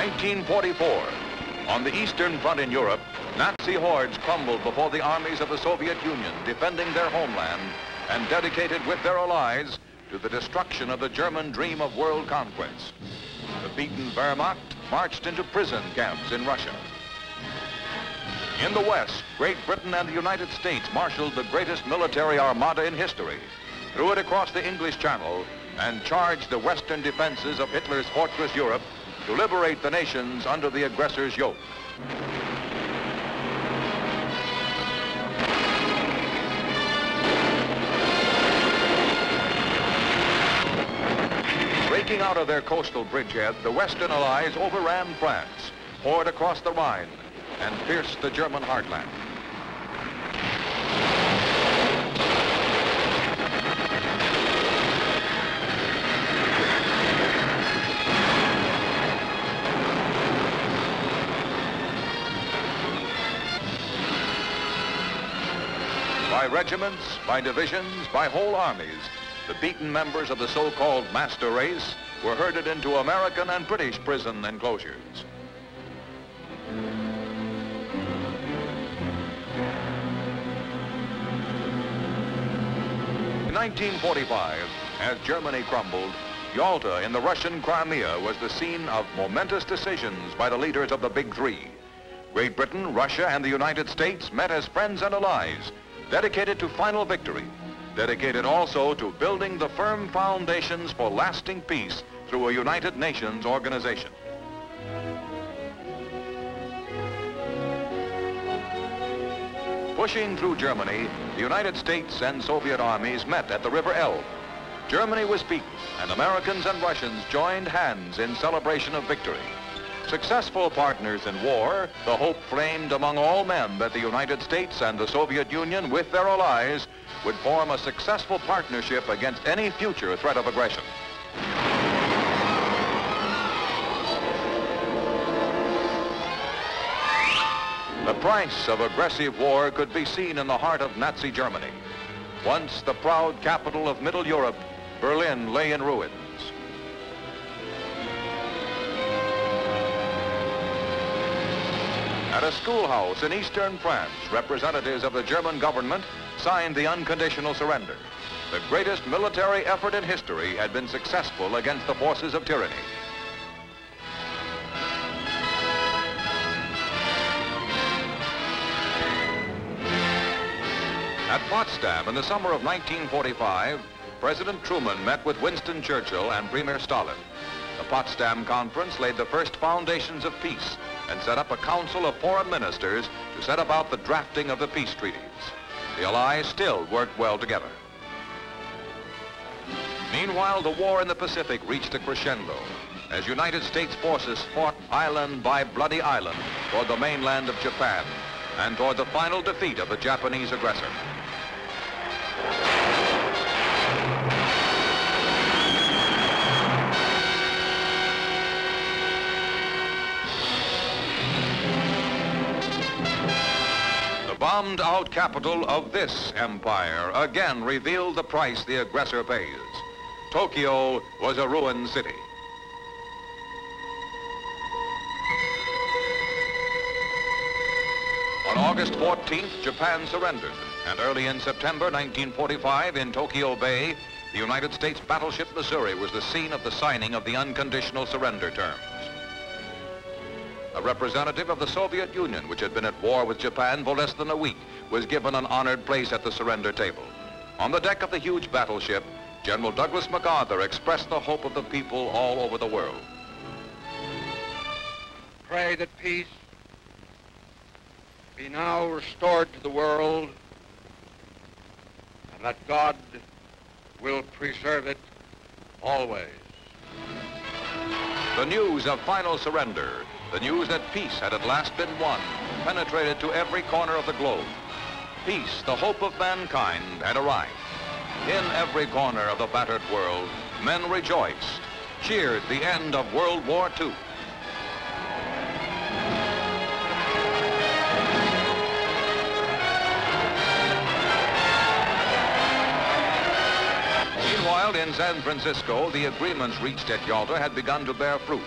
1944. On the Eastern Front in Europe, Nazi hordes crumbled before the armies of the Soviet Union, defending their homeland and dedicated with their allies to the destruction of the German dream of world conquest. The beaten Wehrmacht marched into prison camps in Russia. In the West, Great Britain and the United States marshaled the greatest military armada in history, threw it across the English Channel, and charged the Western defenses of Hitler's fortress Europe to liberate the nations under the aggressor's yoke. Breaking out of their coastal bridgehead, the Western Allies overran France, poured across the Rhine, and pierced the German heartland. By regiments, by divisions, by whole armies, the beaten members of the so-called master race were herded into American and British prison enclosures. In 1945, as Germany crumbled, Yalta in the Russian Crimea was the scene of momentous decisions by the leaders of the Big Three. Great Britain, Russia, and the United States met as friends and allies, dedicated to final victory, dedicated also to building the firm foundations for lasting peace through a United Nations organization. Pushing through Germany, the United States and Soviet armies met at the River Elbe. Germany was beaten, and Americans and Russians joined hands in celebration of victory. Successful partners in war, the hope flamed among all men that the United States and the Soviet Union, with their allies, would form a successful partnership against any future threat of aggression. The price of aggressive war could be seen in the heart of Nazi Germany. Once the proud capital of Middle Europe, Berlin lay in ruins. At a schoolhouse in eastern France, representatives of the German government signed the unconditional surrender. The greatest military effort in history had been successful against the forces of tyranny. At Potsdam in the summer of 1945, President Truman met with Winston Churchill and Premier Stalin. The Potsdam Conference laid the first foundations of peace and set up a council of foreign ministers to set about the drafting of the peace treaties. The Allies still worked well together. Meanwhile, the war in the Pacific reached a crescendo as United States forces fought island by bloody island toward the mainland of Japan and toward the final defeat of the Japanese aggressor. Bombed-out capital of this empire again revealed the price the aggressor pays. Tokyo was a ruined city. On August 14th, Japan surrendered, and early in September 1945 in Tokyo Bay, the United States battleship Missouri was the scene of the signing of the unconditional surrender terms. A representative of the Soviet Union, which had been at war with Japan for less than a week, was given an honored place at the surrender table. On the deck of the huge battleship, General Douglas MacArthur expressed the hope of the people all over the world. Pray that peace be now restored to the world, and that God will preserve it always. The news of final surrender, the news that peace had at last been won, penetrated to every corner of the globe. Peace, the hope of mankind, had arrived. In every corner of the battered world, men rejoiced, cheered the end of World War II. Meanwhile, in San Francisco, the agreements reached at Yalta had begun to bear fruit.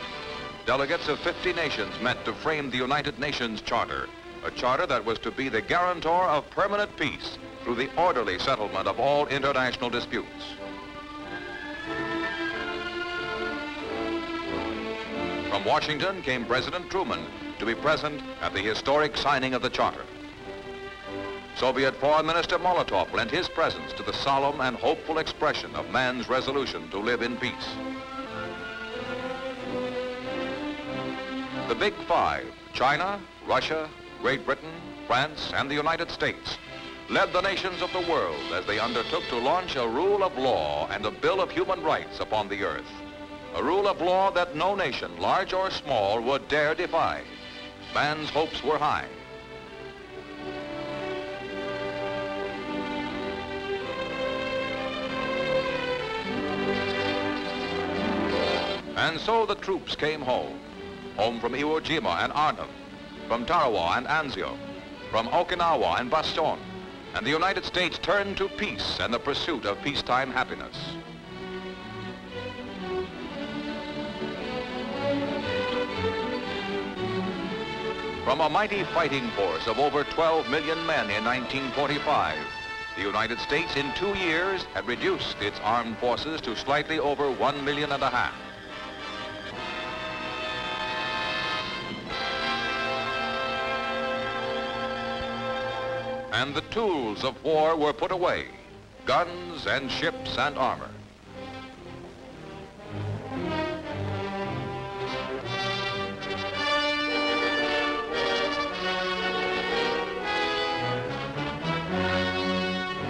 delegates of 50 nations met to frame the United Nations Charter, a charter that was to be the guarantor of permanent peace through the orderly settlement of all international disputes. From Washington came President Truman to be present at the historic signing of the charter. Soviet Foreign Minister Molotov lent his presence to the solemn and hopeful expression of man's resolution to live in peace. The Big Five, China, Russia, Great Britain, France, and the United States, led the nations of the world as they undertook to launch a rule of law and a bill of human rights upon the earth. A rule of law that no nation, large or small, would dare defy. Man's hopes were high. And so the troops came home from Iwo Jima and Arnhem, from Tarawa and Anzio, from Okinawa and Bastion, and the United States turned to peace and the pursuit of peacetime happiness. From a mighty fighting force of over 12 million men in 1945, the United States in 2 years had reduced its armed forces to slightly over 1.5 million. And the tools of war were put away, guns and ships and armor.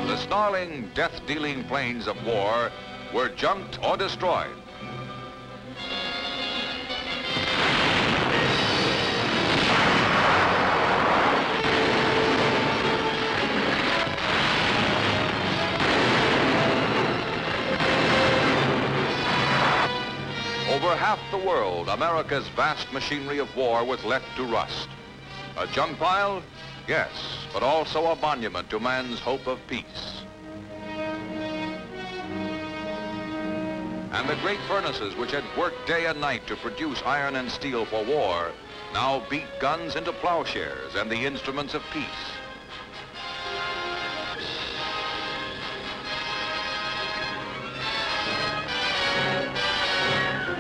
The snarling, death-dealing planes of war were junked or destroyed. Over half the world, America's vast machinery of war was left to rust. A junk pile? Yes, but also a monument to man's hope of peace. And the great furnaces which had worked day and night to produce iron and steel for war now beat guns into plowshares and the instruments of peace.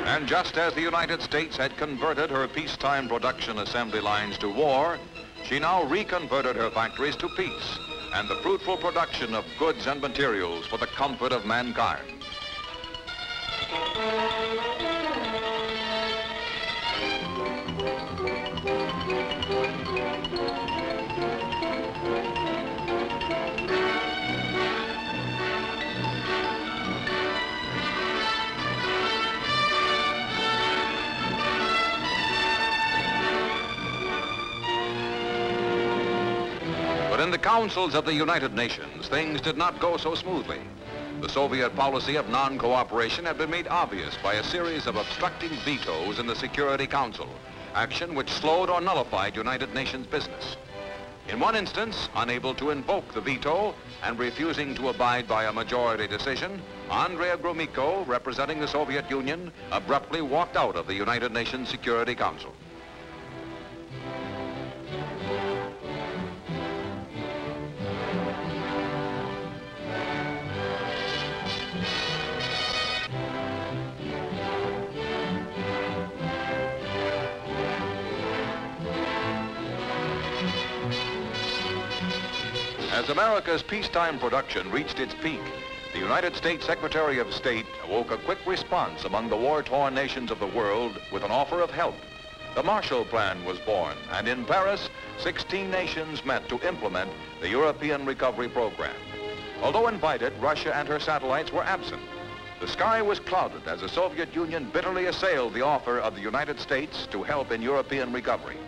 And just as the United States had converted her peacetime production assembly lines to war, she now reconverted her factories to peace and the fruitful production of goods and materials for the comfort of mankind. But in the councils of the United Nations, things did not go so smoothly. The Soviet policy of non-cooperation had been made obvious by a series of obstructing vetoes in the Security Council, action which slowed or nullified United Nations business. In one instance, unable to invoke the veto and refusing to abide by a majority decision, Andrei Gromyko, representing the Soviet Union, abruptly walked out of the United Nations Security Council. As America's peacetime production reached its peak, the United States Secretary of State awoke a quick response among the war-torn nations of the world with an offer of help. The Marshall Plan was born, and in Paris, 16 nations met to implement the European Recovery Program. Although invited, Russia and her satellites were absent. The sky was clouded as the Soviet Union bitterly assailed the offer of the United States to help in European recovery.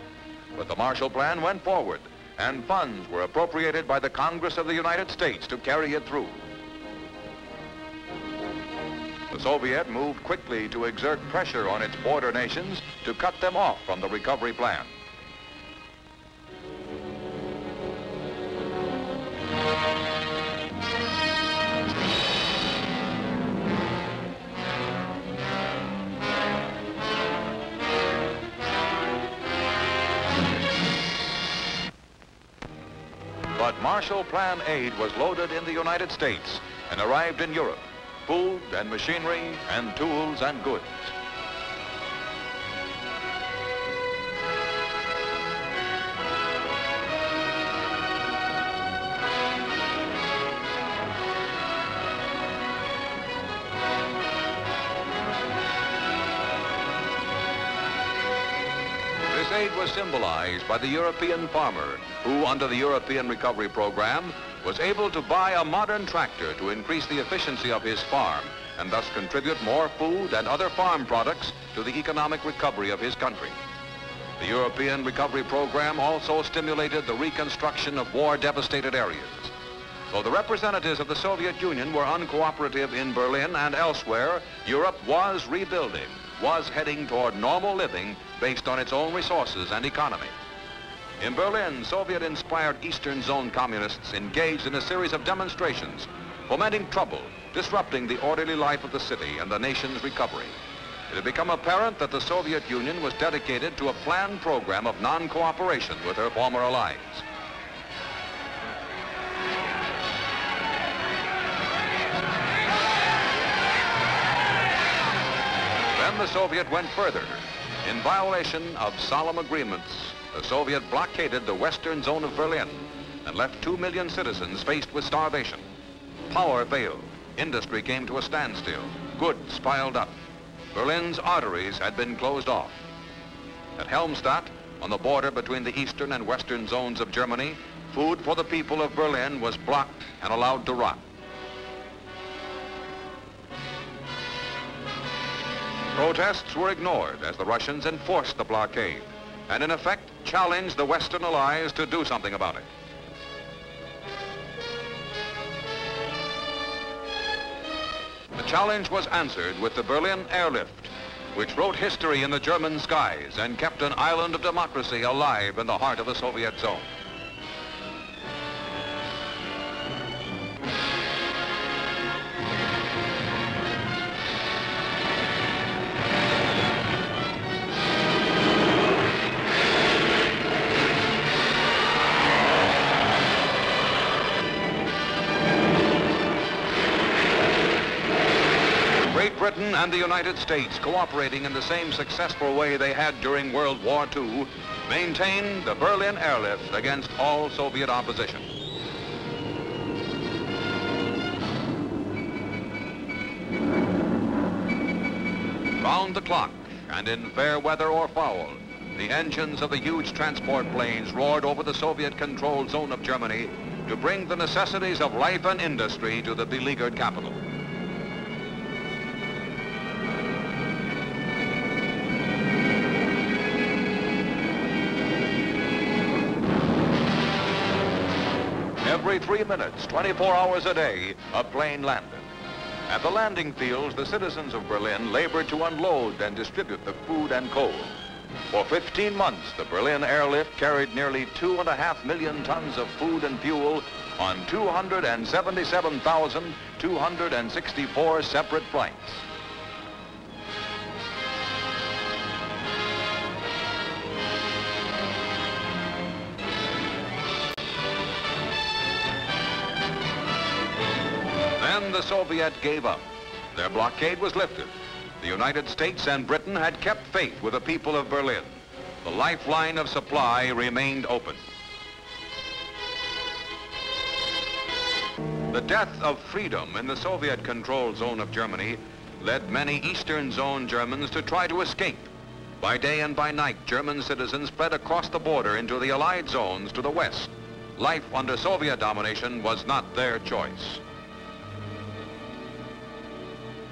But the Marshall Plan went forward, and funds were appropriated by the Congress of the United States to carry it through. The Soviet moved quickly to exert pressure on its border nations to cut them off from the recovery plan. But Marshall Plan aid was loaded in the United States and arrived in Europe. Food and machinery and tools and goods. This aid was symbolized by the European farmer who, under the European Recovery Program, was able to buy a modern tractor to increase the efficiency of his farm and thus contribute more food and other farm products to the economic recovery of his country. The European Recovery Program also stimulated the reconstruction of war-devastated areas. Though the representatives of the Soviet Union were uncooperative in Berlin and elsewhere, Europe was rebuilding, was heading toward normal living based on its own resources and economy. In Berlin, Soviet-inspired Eastern Zone communists engaged in a series of demonstrations, fomenting trouble, disrupting the orderly life of the city and the nation's recovery. It had become apparent that the Soviet Union was dedicated to a planned program of non-cooperation with her former allies. Then the Soviet went further. In violation of solemn agreements, the Soviet blockaded the western zone of Berlin and left 2 million citizens faced with starvation. Power failed. Industry came to a standstill. Goods piled up. Berlin's arteries had been closed off. At Helmstadt, on the border between the eastern and western zones of Germany, food for the people of Berlin was blocked and allowed to rot. Protests were ignored as the Russians enforced the blockade and in effect challenged the Western allies to do something about it. The challenge was answered with the Berlin airlift, which wrote history in the German skies and kept an island of democracy alive in the heart of the Soviet zone. Britain and the United States, cooperating in the same successful way they had during World War II, maintained the Berlin airlift against all Soviet opposition. Round the clock, and in fair weather or foul, the engines of the huge transport planes roared over the Soviet-controlled zone of Germany to bring the necessities of life and industry to the beleaguered capital. Every 3 minutes, 24 hours a day, a plane landed. At the landing fields, the citizens of Berlin labored to unload and distribute the food and coal. For 15 months, the Berlin airlift carried nearly 2.5 million tons of food and fuel on 277,264 separate flights. Then the Soviet gave up. Their blockade was lifted. The United States and Britain had kept faith with the people of Berlin. The lifeline of supply remained open. The death of freedom in the Soviet-controlled zone of Germany led many Eastern Zone Germans to try to escape. By day and by night, German citizens fled across the border into the Allied zones to the west. Life under Soviet domination was not their choice.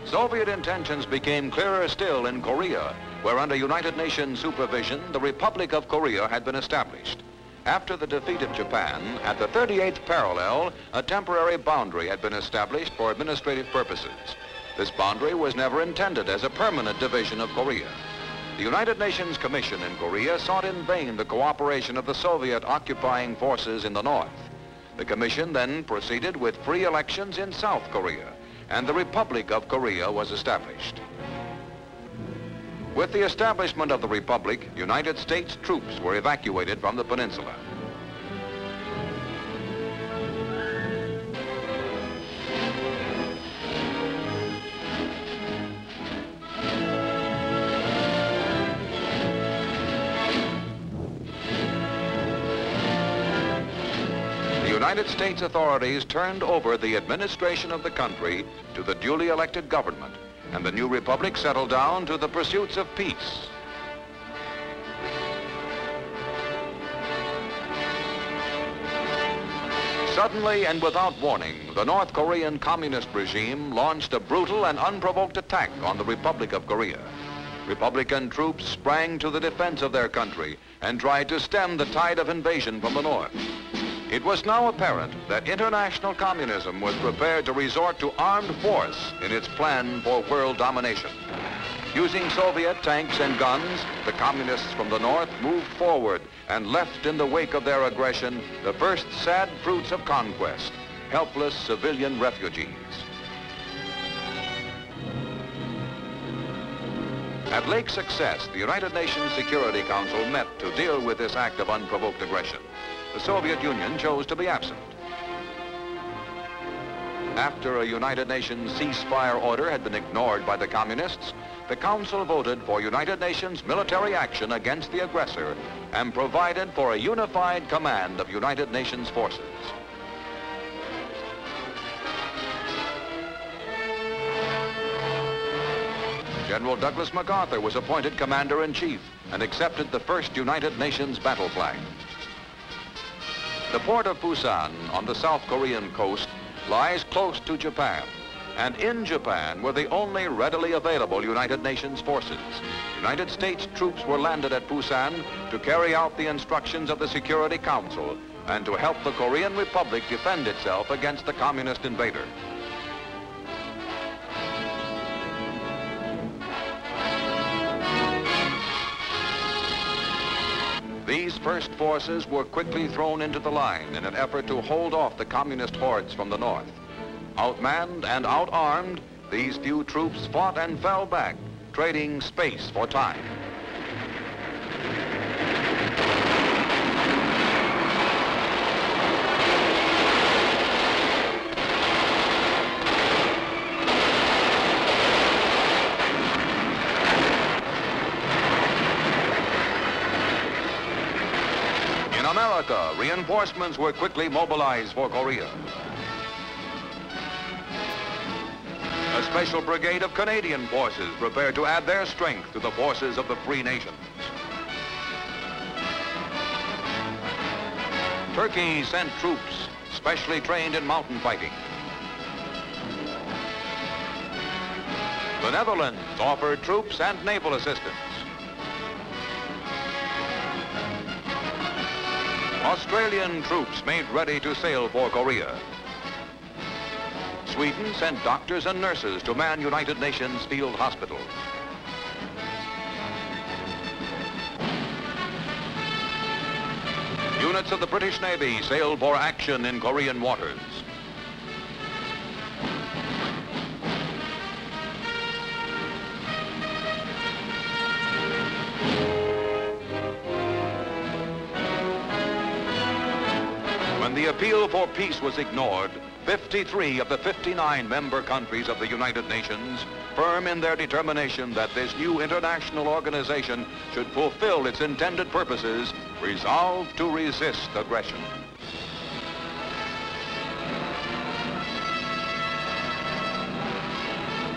Soviet intentions became clearer still in Korea, where under United Nations supervision, the Republic of Korea had been established. After the defeat of Japan, at the 38th parallel, a temporary boundary had been established for administrative purposes. This boundary was never intended as a permanent division of Korea. The United Nations Commission in Korea sought in vain the cooperation of the Soviet occupying forces in the north. The Commission then proceeded with free elections in South Korea, and the Republic of Korea was established. With the establishment of the Republic, United States troops were evacuated from the peninsula. United States authorities turned over the administration of the country to the duly elected government, and the new republic settled down to the pursuits of peace. Suddenly and without warning, the North Korean communist regime launched a brutal and unprovoked attack on the Republic of Korea. Republican troops sprang to the defense of their country and tried to stem the tide of invasion from the north. It was now apparent that international communism was prepared to resort to armed force in its plan for world domination. Using Soviet tanks and guns, the communists from the north moved forward and left in the wake of their aggression the first sad fruits of conquest, helpless civilian refugees. At Lake Success, the United Nations Security Council met to deal with this act of unprovoked aggression. The Soviet Union chose to be absent. After a United Nations ceasefire order had been ignored by the communists, the Council voted for United Nations military action against the aggressor and provided for a unified command of United Nations forces. General Douglas MacArthur was appointed Commander-in-Chief and accepted the first United Nations battle flag. The port of Busan on the South Korean coast lies close to Japan, and in Japan were the only readily available United Nations forces. United States troops were landed at Busan to carry out the instructions of the Security Council and to help the Korean Republic defend itself against the communist invader. These first forces were quickly thrown into the line in an effort to hold off the communist hordes from the north. Outmanned and outarmed, these few troops fought and fell back, trading space for time. In America, reinforcements were quickly mobilized for Korea. A special brigade of Canadian forces prepared to add their strength to the forces of the free nations. Turkey sent troops specially trained in mountain fighting. The Netherlands offered troops and naval assistance. Australian troops made ready to sail for Korea. Sweden sent doctors and nurses to man United Nations field hospitals. Units of the British Navy sailed for action in Korean waters. When the appeal for peace was ignored, 53 of the 59 member countries of the United Nations, firm in their determination that this new international organization should fulfill its intended purposes, resolved to resist aggression.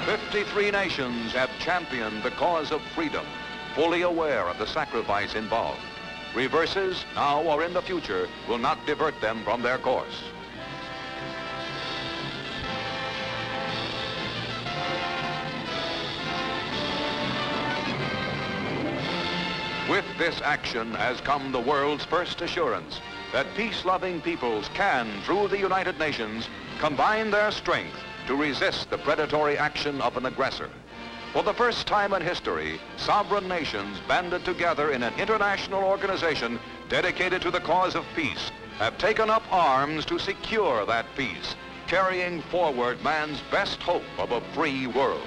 "53 nations have championed the cause of freedom, fully aware of the sacrifice involved. Reverses, now or in the future, will not divert them from their course." With this action has come the world's first assurance that peace-loving peoples can, through the United Nations, combine their strength to resist the predatory action of an aggressor. For the first time in history, sovereign nations banded together in an international organization dedicated to the cause of peace have taken up arms to secure that peace, carrying forward man's best hope of a free world.